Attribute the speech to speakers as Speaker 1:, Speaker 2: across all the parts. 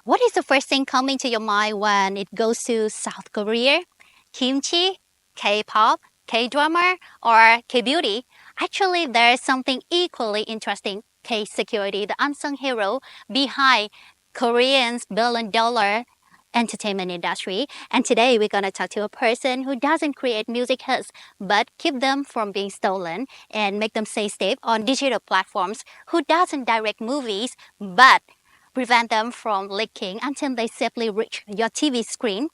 Speaker 1: What is the first thing coming to your mind when it goes to South Korea? Kimchi, K-pop, K-drama, or K-beauty? Actually, there's something equally interesting. K-security, the unsung hero behind Korean's billion-dollar entertainment industry. And today we're gonna talk to a person who doesn't create music hits, but keep them from being stolen and make them stay safe on digital platforms. Who doesn't direct movies, but prevent them from leaking until they safely reach your TV screen.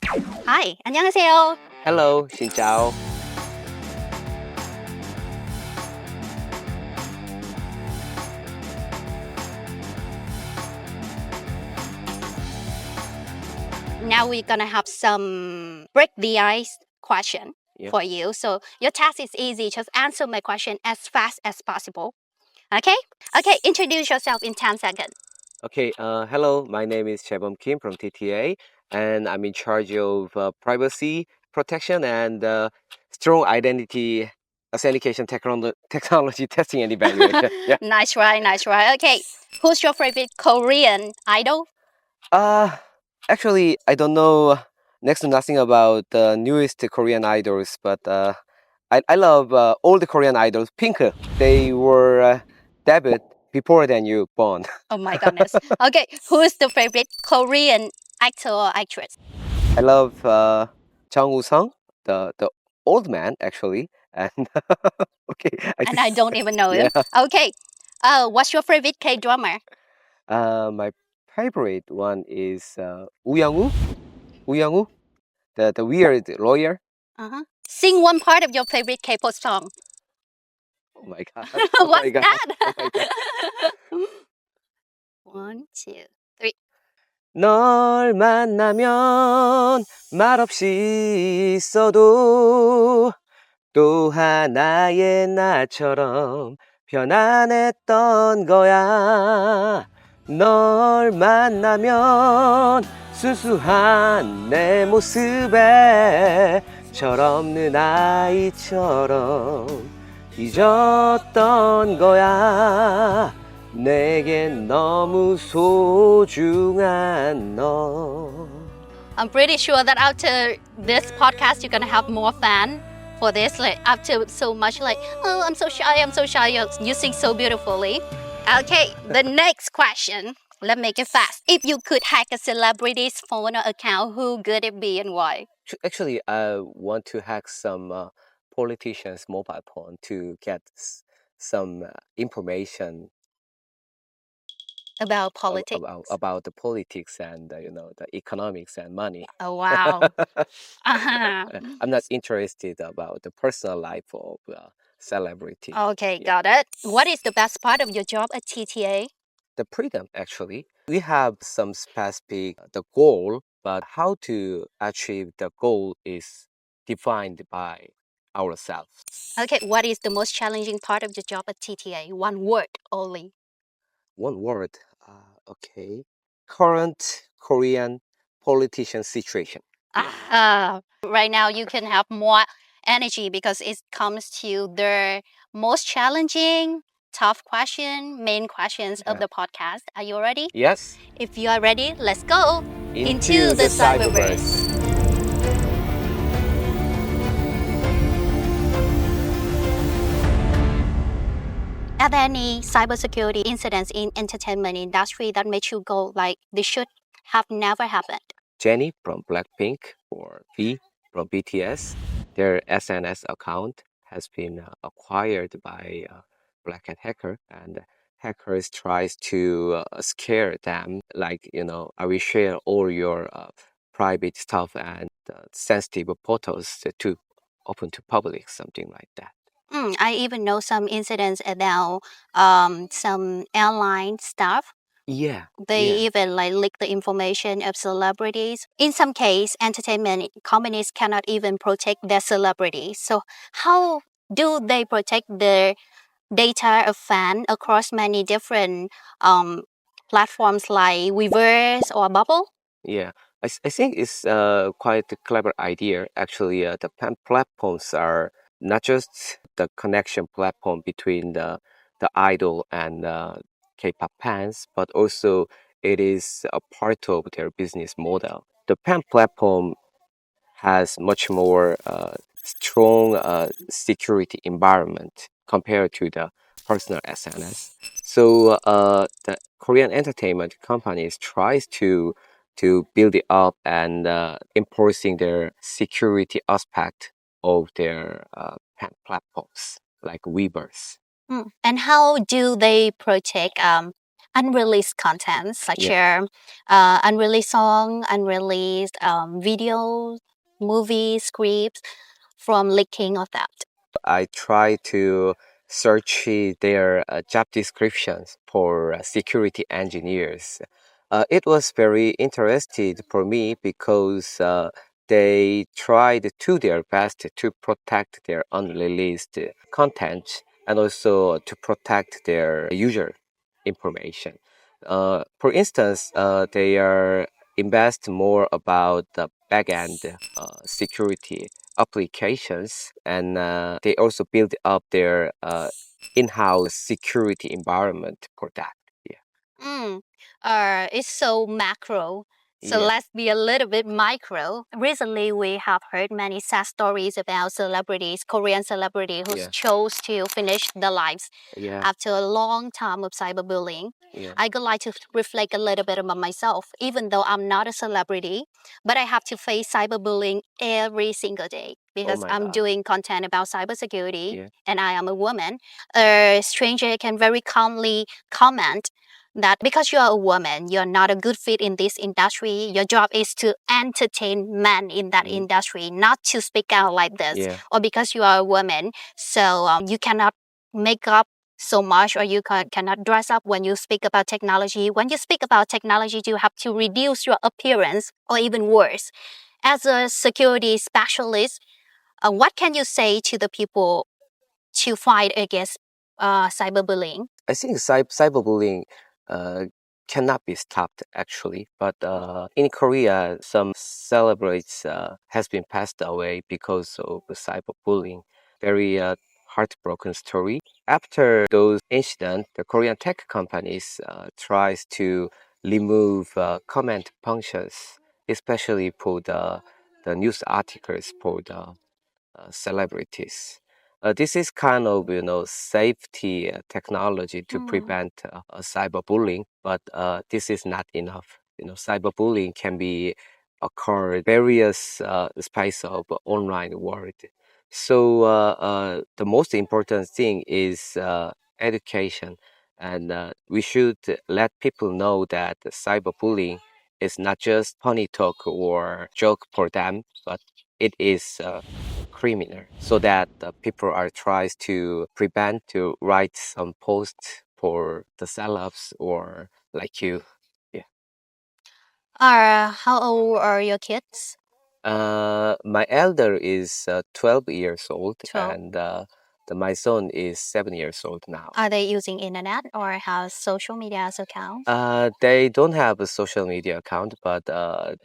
Speaker 1: Hi, 안녕하세요.
Speaker 2: Hello, xin chào.
Speaker 1: Now we're gonna have some break the ice question
Speaker 2: Yeah.
Speaker 1: for you. So your task is easy. Just answer my question as fast as possible. Okay? Okay, introduce yourself in 10 seconds.
Speaker 2: Okay, hello, my name is Chebom Kim from TTA, and I'm in charge of privacy protection and strong identity authentication technology testing and evaluation. Yeah.
Speaker 1: Nice try, nice try. Okay, who's your favorite Korean idol?
Speaker 2: Actually, I don't know next to nothing about the newest Korean idols, but I love all the Korean idols. Pink, they were debuted before than you born.
Speaker 1: Oh my goodness. Okay, who's the favorite Korean actor or actress?
Speaker 2: I love Jung Woo-sung, the old man actually, and okay,
Speaker 1: And I don't even know him.
Speaker 2: yeah.
Speaker 1: Okay, what's your favorite K-drama?
Speaker 2: My favorite one is Woo Young-woo, Woo Young-woo, the weird lawyer.
Speaker 1: Uh-huh. Sing one part of your favorite K-pop song.
Speaker 2: Oh my god! Oh
Speaker 1: What's
Speaker 2: my god! Oh my god!
Speaker 1: that? One, two, three.
Speaker 2: 널 만나면 말없이 있어도 또 하나의 나처럼 편안했던 거야. 널 만나면 수수한 내 모습에 철없는 아이처럼 잊었던 거야. 내겐 너무 소중한 너.
Speaker 1: I'm pretty sure that after this podcast, you're gonna have more fan for this. Like after so much, like, oh, I'm so shy, I'm so shy. You sing so beautifully. Okay, the next question. Let's make it fast. If you could hack a celebrity's phone or account, who could it be and why?
Speaker 2: Actually, I want to hack some politicians' mobile phone to get some information
Speaker 1: About politics.
Speaker 2: about the politics and the economics and money.
Speaker 1: Oh wow. Uh-huh.
Speaker 2: I'm not interested about the personal life of celebrity.
Speaker 1: Okay,
Speaker 2: Yeah.
Speaker 1: got it. What is the best part of your job at TTA?
Speaker 2: The freedom actually. We have some specific the goal, but how to achieve the goal is defined by ourselves.
Speaker 1: Okay, what is the most challenging part of your job at TTA? One word only.
Speaker 2: One word. Okay. Current Korean politician situation.
Speaker 1: Right now you can have more energy because it comes to the most challenging, tough question, main questions of
Speaker 2: Yeah.
Speaker 1: the podcast. Are you ready?
Speaker 2: Yes.
Speaker 1: If you are ready, let's go
Speaker 2: Into the cyberverse.
Speaker 1: Are there any cybersecurity incidents in entertainment industry that made you go like this should have never happened?
Speaker 2: Jennie from Blackpink or V from BTS, their SNS account has been acquired by Black Hat hacker, and hackers tries to scare them, like I will share all your private stuff and sensitive photos to open to public, something like that.
Speaker 1: I even know some incidents about some airline staff.
Speaker 2: Yeah,
Speaker 1: They
Speaker 2: yeah.
Speaker 1: even like leak the information of celebrities. In some case, entertainment companies cannot even protect their celebrities. So how do they protect their data of fan across many different platforms like Weverse or Bubble?
Speaker 2: Yeah, I think it's quite a clever idea. Actually, the platforms are not just the connection platform between the idol and K-pop fans, but also it is a part of their business model. The PAM platform has much more strong security environment compared to the personal SNS. So the Korean entertainment companies tries to build it up and enforcing their security aspect of their platforms like Weverse.
Speaker 1: And how do they protect unreleased content such
Speaker 2: Yeah.
Speaker 1: as unreleased song, unreleased videos, movies, scripts from leaking of that?
Speaker 2: I try to search their job descriptions for security engineers. It was very interesting for me because they tried to their best to protect their unreleased content and also to protect their user information. For instance, they are invest more about the backend security applications, and they also build up their in-house security environment for that. Yeah.
Speaker 1: It's so macro. So
Speaker 2: Yeah.
Speaker 1: let's be a little bit micro. Recently, we have heard many sad stories about celebrities, Korean celebrities who
Speaker 2: Yeah.
Speaker 1: chose to finish their lives
Speaker 2: Yeah.
Speaker 1: after a long time of cyberbullying.
Speaker 2: Yeah.
Speaker 1: I would like to reflect a little bit about myself, even though I'm not a celebrity, but I have to face cyberbullying every single day
Speaker 2: Oh
Speaker 1: because
Speaker 2: my
Speaker 1: I'm
Speaker 2: God.
Speaker 1: doing content about cybersecurity
Speaker 2: Yeah.
Speaker 1: and I am a woman. A stranger can very calmly comment that because you are a woman, you're not a good fit in this industry. Your job is to entertain men in that industry, not to speak out like this.
Speaker 2: Yeah.
Speaker 1: Or because you are a woman, so you cannot make up so much or you cannot dress up when you speak about technology. When you speak about technology, you have to reduce your appearance or even worse. As a security specialist, what can you say to the people to fight against cyberbullying?
Speaker 2: I think cyberbullying uh, cannot be stopped actually, but in Korea, some celebrities has been passed away because of the cyberbullying. Very heartbroken story. After those incidents, the Korean tech companies tries to remove comment functions, especially for the news articles for the celebrities. This is kind of safety technology to prevent cyberbullying, but this is not enough. Cyberbullying can be occur various space of online world. So the most important thing is education, and we should let people know that cyberbullying is not just funny talk or joke for them, but it is criminal, so that people are tries to prevent to write some posts for the sell-ups or like you. Yeah.
Speaker 1: How old are your kids?
Speaker 2: My elder is 12 years old,
Speaker 1: 12.
Speaker 2: and my son is 7 years old now.
Speaker 1: Are they using internet or have social media as account?
Speaker 2: They don't have a social media account, but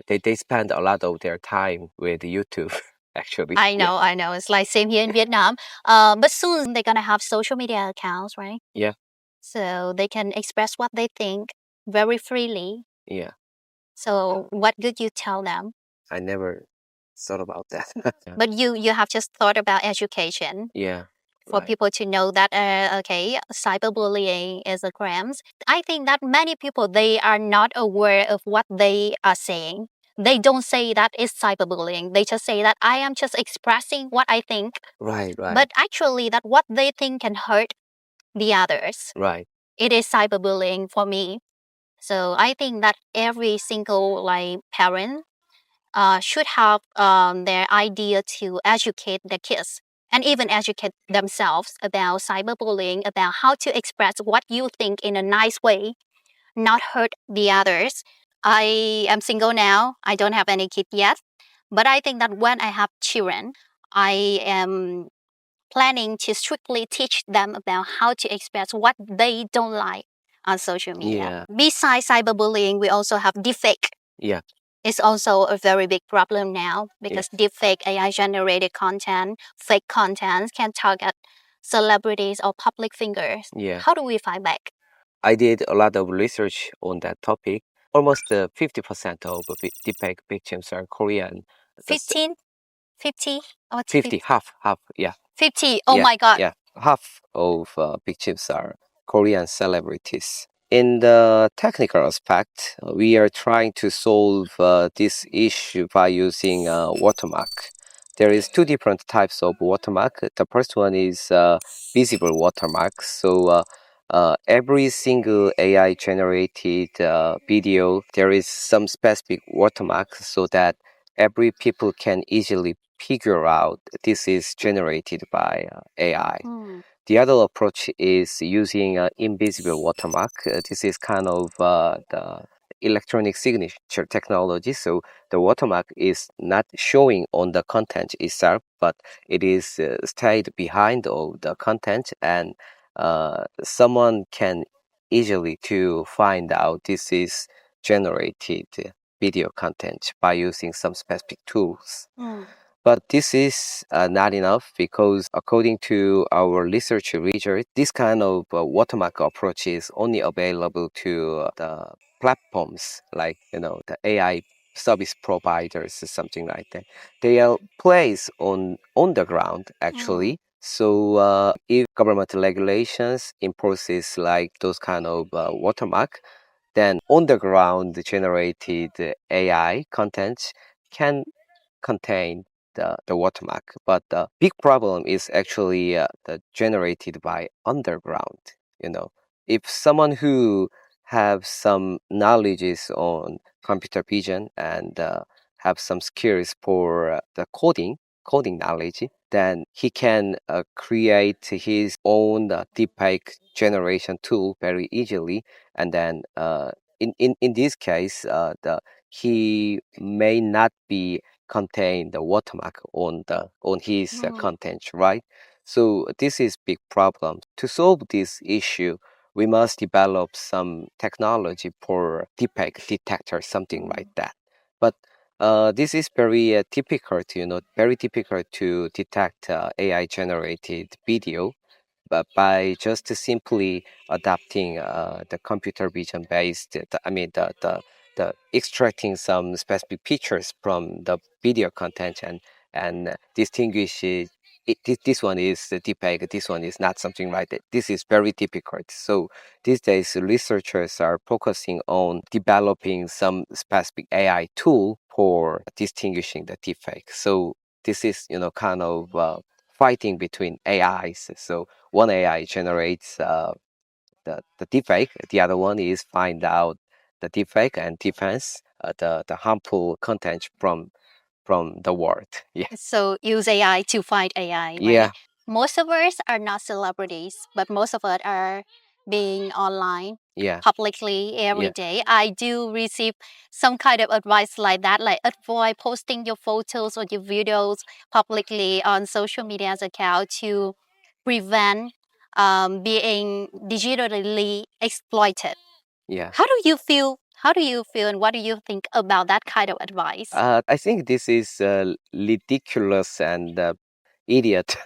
Speaker 2: they spend a lot of their time with YouTube, actually. Yeah.
Speaker 1: I know. It's like same here in Vietnam. But soon they're gonna have social media accounts, right?
Speaker 2: Yeah.
Speaker 1: So they can express what they think very freely.
Speaker 2: Yeah.
Speaker 1: So what could you tell them?
Speaker 2: I never thought about that. Yeah.
Speaker 1: But you have just thought about education
Speaker 2: Yeah.
Speaker 1: for
Speaker 2: Right.
Speaker 1: people to know that okay, cyberbullying is a crime. I think that many people they are not aware of what they are saying. They don't say that it's cyberbullying. They just say that I am just expressing what I think.
Speaker 2: Right. Right.
Speaker 1: But actually, that what they think can hurt the others.
Speaker 2: Right.
Speaker 1: It is cyberbullying for me. So I think that every single like parent should have their idea to educate their kids and even educate themselves about cyberbullying, about how to express what you think in a nice way, not hurt the others. I am single now. I don't have any kid yet, but I think that when I have children, I am planning to strictly teach them about how to express what they don't like on social media.
Speaker 2: Yeah.
Speaker 1: Besides cyberbullying, we also have deepfake.
Speaker 2: Yeah.
Speaker 1: It's also a very big problem now because
Speaker 2: Yes.
Speaker 1: deepfake AI generated content, fake content can target celebrities or public figures.
Speaker 2: Yeah.
Speaker 1: How do we fight back?
Speaker 2: I did a lot of research on that topic. Almost 50% of deepfake victims are Korean. That's
Speaker 1: 15, 50, or
Speaker 2: 50, half, yeah.
Speaker 1: 50. Oh my God.
Speaker 2: Yeah. Half of victims are Korean celebrities. In the technical aspect, we are trying to solve this issue by using watermark. There is two different types of watermark. The first one is visible watermark. So every single AI generated video, there is some specific watermark so that every people can easily figure out this is generated by AI. The other approach is using invisible watermark. This is kind of the electronic signature technology. So the watermark is not showing on the content itself, but it is stayed behind all the content, and someone can easily to find out this is generated video content by using some specific tools. But this is not enough because according to our research, this kind of watermark approach is only available to the platforms like, the AI service providers or something like that. They are placed on the ground actually. So if government regulations imposes like those kind of watermark, then on the ground generated AI content can contain the watermark. But the big problem is actually the generated by underground. If someone who have some knowledges on computer vision and have some skills for the coding knowledge, then he can create his own deepfake generation tool very easily. And then in this case, he may not be contain the watermark on his content, right? So this is big problem. To solve this issue, we must develop some technology for deepfake detector, something like that. But this is very very difficult to detect AI generated video, but by just simply adapting the computer vision based, the extracting some specific pictures from the video content and distinguish it. This one is the deepfake, this one is not, something like that. This is very difficult. So these days, researchers are focusing on developing some specific AI tool for distinguishing the deepfake. So this is, kind of fighting between AIs. So one AI generates the deepfake, the other one is find out the deepfake and defense the harmful content from the world. Yeah.
Speaker 1: So use AI to fight AI, right?
Speaker 2: Yeah.
Speaker 1: Most of us are not celebrities, but most of us are being online
Speaker 2: Yeah.
Speaker 1: publicly every
Speaker 2: Yeah.
Speaker 1: day. I do receive some kind of advice like that, like avoid posting your photos or your videos publicly on social media's account to prevent being digitally exploited.
Speaker 2: Yeah.
Speaker 1: How do you feel? How do you feel, and what do you think about that kind of advice?
Speaker 2: I think this is ridiculous and idiot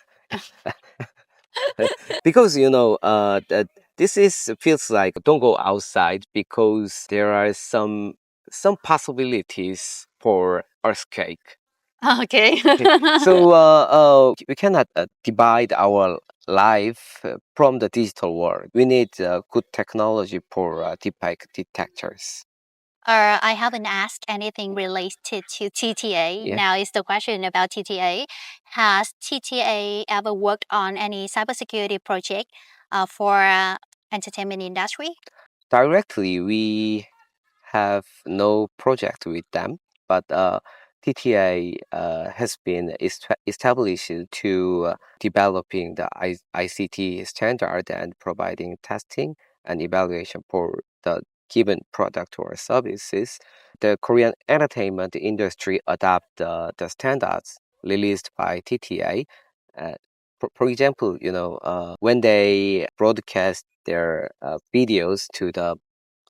Speaker 2: because this is feels like don't go outside because there are some possibilities for earthquake.
Speaker 1: Okay.
Speaker 2: So we cannot divide our life from the digital world. We need good technology for deepfake detectors.
Speaker 1: I haven't asked anything related to TTA.
Speaker 2: Yeah.
Speaker 1: Now is the question about TTA. Has TTA ever worked on any cybersecurity project for entertainment industry?
Speaker 2: Directly, we have no project with them, but TTA has been established to developing the ICT standard and providing testing and evaluation for the given product or services. The Korean entertainment industry adopt the standards released by TTA. Uh, for example, when they broadcast their videos to the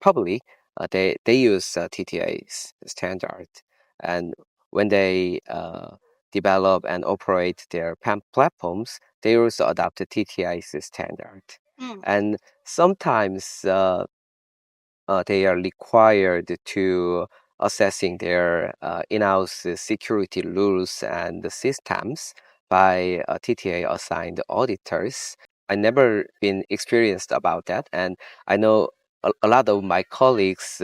Speaker 2: public, they use TTA's standard, and when they develop and operate their platforms, they also adopt the TTA's standard.
Speaker 1: Mm.
Speaker 2: and sometimes they are required to assessing their in-house security rules and systems by TTA assigned auditors. I never been experienced about that, and I know a lot of my colleagues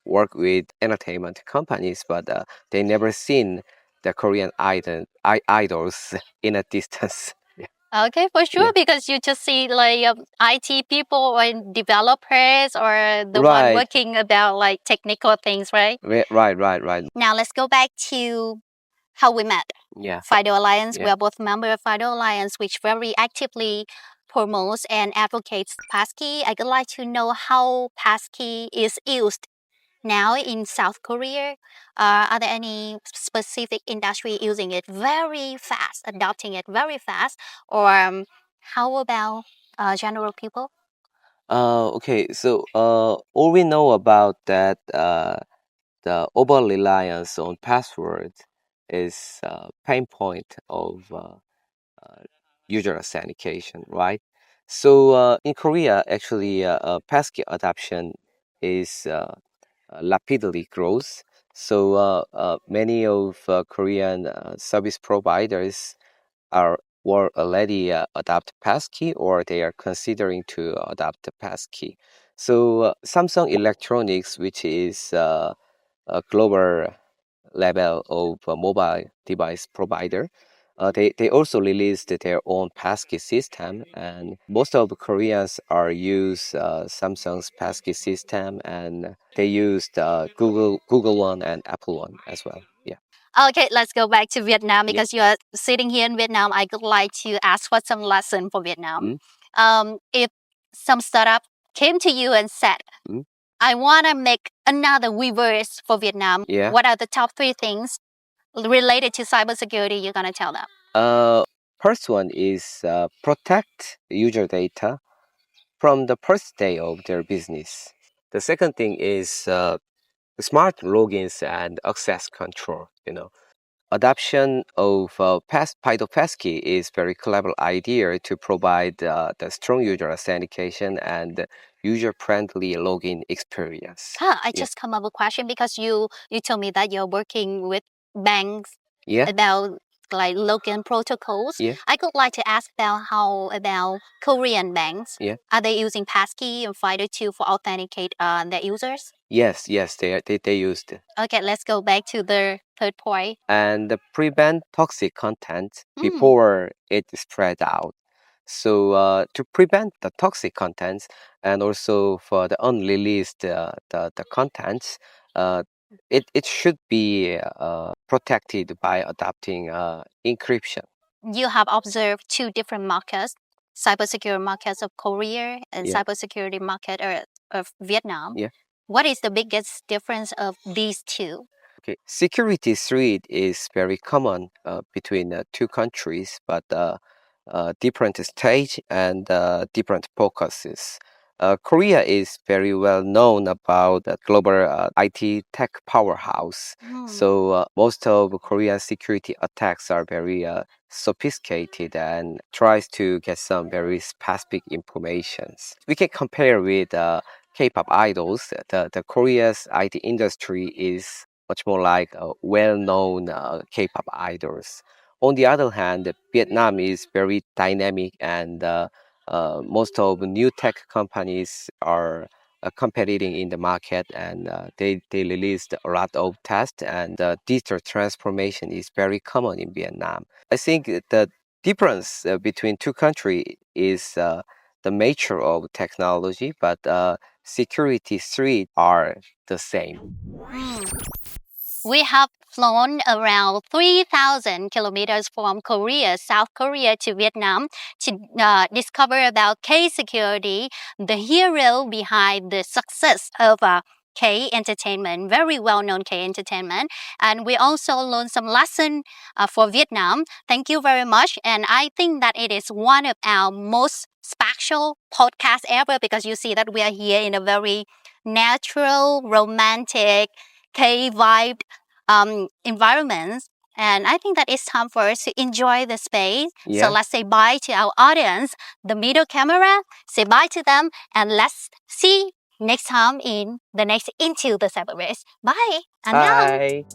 Speaker 2: work with entertainment companies, but they never seen the Korean idols in a distance. Yeah,
Speaker 1: Okay, for sure,
Speaker 2: yeah,
Speaker 1: because you just see like IT people or developers or the one
Speaker 2: right,
Speaker 1: working about like technical things, right?
Speaker 2: right.
Speaker 1: Now let's go back to how we met.
Speaker 2: Yeah,
Speaker 1: FIDO Alliance, we
Speaker 2: yeah.
Speaker 1: are both members of FIDO Alliance, which very actively promotes and advocates Passkey. I would like to know how Passkey is used now in South Korea. Are there any specific industry using it very fast, adopting it very fast, or how about general people?
Speaker 2: Okay, so all we know about that the over reliance on password is pain point of user authentication, right? So in Korea, actually, passkey adoption is rapidly grows. So many of Korean service providers are were already adopt passkey or they are considering to adopt the passkey. So Samsung Electronics, which is a global level of mobile device provider, they also released their own passkey system, and most of Koreans are use Samsung's passkey system, and they used Google one and Apple one as well. Yeah.
Speaker 1: Okay, let's go back to Vietnam
Speaker 2: Yeah.
Speaker 1: because you are sitting here in Vietnam. I would like to ask for some lesson for Vietnam.
Speaker 2: Mm,
Speaker 1: If some startup came to you and said,
Speaker 2: mm,
Speaker 1: I want to make another reverse for Vietnam,
Speaker 2: yeah.
Speaker 1: what are the top three things related to cybersecurity you're going to tell them?
Speaker 2: Uh, First one is protect user data from the first day of their business. The second thing is smart logins and access control. Adoption of FIDO Passkey is very clever idea to provide the strong user authentication and user-friendly login experience.
Speaker 1: I
Speaker 2: Yeah,
Speaker 1: just come up with a question because you told me that you're working with banks
Speaker 2: yeah,
Speaker 1: about like login protocols.
Speaker 2: yeah,
Speaker 1: I would like to ask about how about Korean banks.
Speaker 2: yeah.
Speaker 1: Are they using passkey and FIDO2 for authenticate their users?
Speaker 2: Yes, they used it.
Speaker 1: Okay, let's go back to the third point.
Speaker 2: And prevent toxic content
Speaker 1: Hmm.
Speaker 2: before it spread out. So to prevent the toxic contents and also for the unreleased the contents, uh, it should be protected by adopting encryption.
Speaker 1: You have observed two different markets, cybersecurity markets of Korea and
Speaker 2: Yeah,
Speaker 1: cybersecurity market of Vietnam.
Speaker 2: yeah.
Speaker 1: What is the biggest difference of these two?
Speaker 2: Okay, security threat is very common between two countries, but different stage and different focuses. Korea is very well known about the global IT tech powerhouse.
Speaker 1: Hmm.
Speaker 2: So most of Korean security attacks are very sophisticated and tries to get some very specific informations. We can compare with K-pop idols. The Korea's IT industry is much more like well-known K-pop idols. On the other hand, Vietnam is very dynamic, and most of new tech companies are competing in the market, and they released a lot of tests, and digital transformation is very common in Vietnam. I think the difference between two countries is the nature of technology, but security threats are the same.
Speaker 1: Hmm. We have flown around 3,000 kilometers from Korea, South Korea to Vietnam to discover about K Security, the hero behind the success of K Entertainment, very well-known K Entertainment. And we also learned some lesson for Vietnam. Thank you very much. And I think that it is one of our most special podcasts ever because you see that we are here in a very natural, romantic, K vibe environments. And I think that it's time for us to enjoy the space.
Speaker 2: Yeah.
Speaker 1: So let's say bye to our audience, the middle camera, say bye to them, and let's see next time in the next Into the Cyberverse. Bye. 안녕.
Speaker 2: Bye.